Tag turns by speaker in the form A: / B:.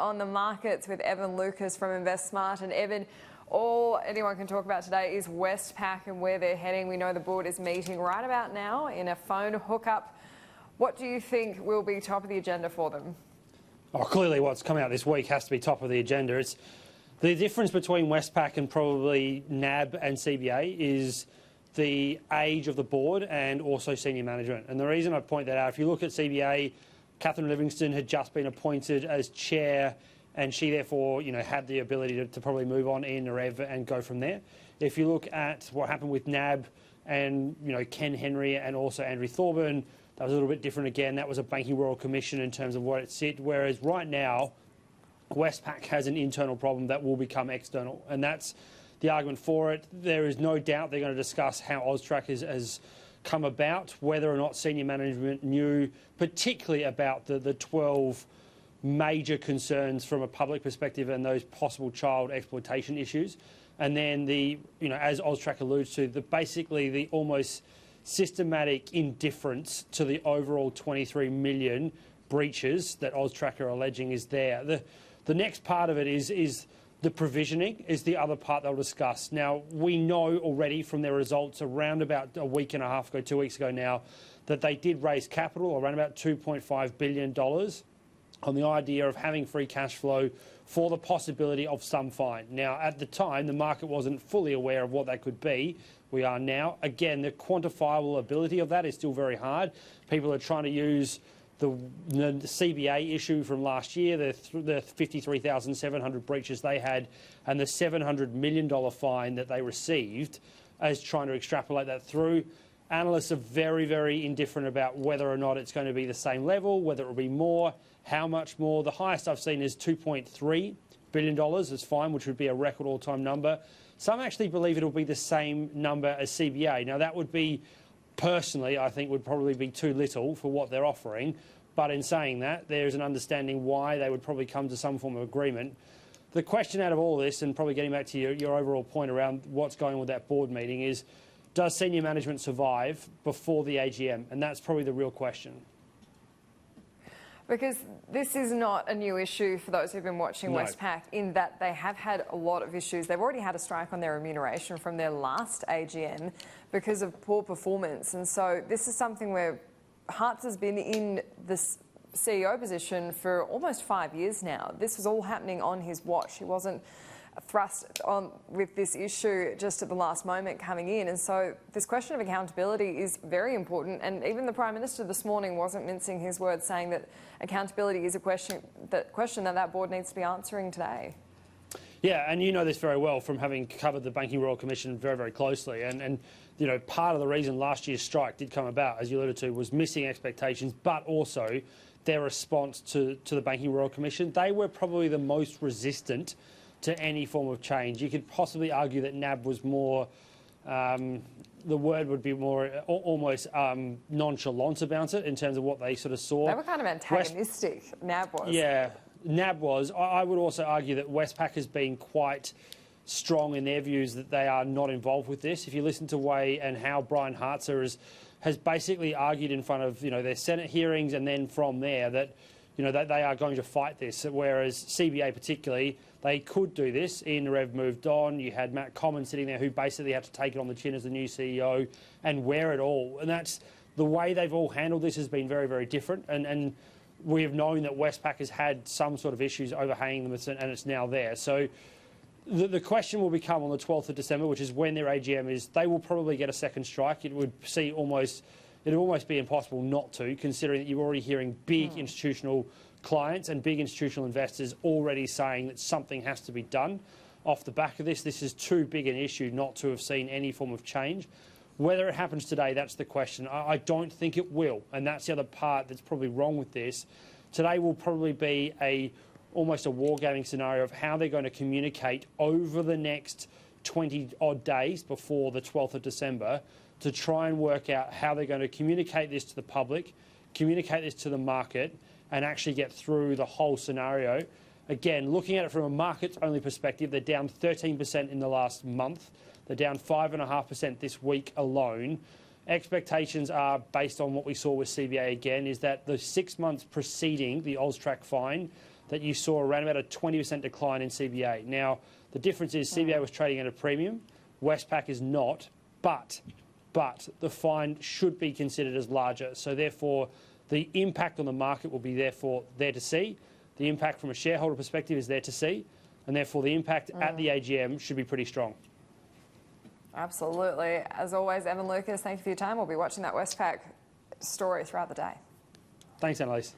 A: on the markets with Evan Lucas from Investsmart. And Evan, all anyone can talk about today is Westpac and where they're heading. We know the board is meeting right about now in a phone hookup. What do you think will be top of the agenda for them?
B: Oh, clearly what's coming out this week has to be top of the agenda. It's the difference between Westpac and probably NAB and CBA is the age of the board and also senior management. And the reason I point that out, if you look at CBA, Catherine Livingstone had just been appointed as chair, and she therefore, had the ability to probably move on in Narev and go from there. If you look at what happened with NAB and, Ken Henry and also Andrew Thorburn, that was a little bit different again. That was a Banking Royal Commission in terms of what it sit, whereas right now, Westpac has an internal problem that will become external, and that's the argument for it. There is no doubt they're going to discuss how AUSTRAC has come about, whether or not senior management knew particularly about the 12 major concerns from a public perspective and those possible child exploitation issues. And then as AUSTRAC alludes to, basically the almost systematic indifference to the overall 23 million breaches that AUSTRAC are alleging is there. The next part of it is the provisioning is the other part they'll discuss. Now, we know already from their results around about a week and a half ago, 2 weeks ago now, that they did raise capital around about $2.5 billion on the idea of having free cash flow for the possibility of some fine. Now, at the time, the market wasn't fully aware of what that could be. We are now. Again, the quantifiable ability of that is still very hard. People are trying to use the CBA issue from last year, the 53,700 breaches they had, and the $700 million fine that they received, as trying to extrapolate that through. Analysts are very, very indifferent about whether or not it's going to be the same level, whether it will be more, how much more. The highest I've seen is $2.3 billion as fine, which would be a record all-time number. Some actually believe it will be the same number as CBA. Now, that would be, personally, I think would probably be too little for what they're offering. But in saying that, there's an understanding why they would probably come to some form of agreement. The question out of all this, and probably getting back to your overall point around what's going on with that board meeting, is does senior management survive before the AGM? And that's probably the real question.
A: Because this is not a new issue for those who've been watching Westpac, in that they have had a lot of issues. They've already had a strike on their remuneration from their last AGM because of poor performance. And so this is something where Hartz has been in this CEO position for almost 5 years now. This was all happening on his watch. He wasn't thrust on with this issue just at the last moment coming in. And so this question of accountability is very important. And even the Prime Minister this morning wasn't mincing his words, saying that accountability is a question that board needs to be answering today.
B: Yeah, and you know this very well from having covered the Banking Royal Commission very, very closely. And part of the reason last year's strike did come about, as you alluded to, was missing expectations, but also their response to the Banking Royal Commission. They were probably the most resistant to any form of change. You could possibly argue that NAB was more, the word would be more almost nonchalant about it in terms of what they sort of saw.
A: They were kind of antagonistic, NAB was.
B: Yeah, NAB was. I would also argue that Westpac has been quite strong in their views that they are not involved with this. If you listen to way and how Brian Hartzer has basically argued in front of their Senate hearings, and then from there that that they are going to fight this, whereas CBA particularly, they could do this. Ian Narev moved on. You had Matt Common sitting there who basically had to take it on the chin as the new CEO and wear it all. And that's the way they've all handled this has been very, very different. And we have known that Westpac has had some sort of issues overhanging them, and it's now there. So the question will become on the 12th of December, which is when their AGM is. They will probably get a second strike. It would almost be impossible not to, considering that you're already hearing big institutional clients and big institutional investors already saying that something has to be done off the back of this. This is too big an issue not to have seen any form of change. Whether it happens today, that's the question. I don't think it will, and that's the other part that's probably wrong with this. Today will probably be almost a wargaming scenario of how they're going to communicate over the next 20-odd days before the 12th of December to try and work out how they're going to communicate this to the public, communicate this to the market, and actually get through the whole scenario. Again, looking at it from a markets-only perspective, they're down 13% in the last month. They're down 5.5% this week alone. Expectations are, based on what we saw with CBA again, is that the 6 months preceding the AUSTRAC fine, that you saw around about a 20% decline in CBA. Now, the difference is CBA was trading at a premium, Westpac is not, but the fine should be considered as larger. So therefore, the impact on the market will be therefore there to see. The impact from a shareholder perspective is there to see, and therefore the impact at the AGM should be pretty strong.
A: Absolutely. As always, Evan Lucas, thank you for your time. We'll be watching that Westpac story throughout the day.
B: Thanks, Annalise.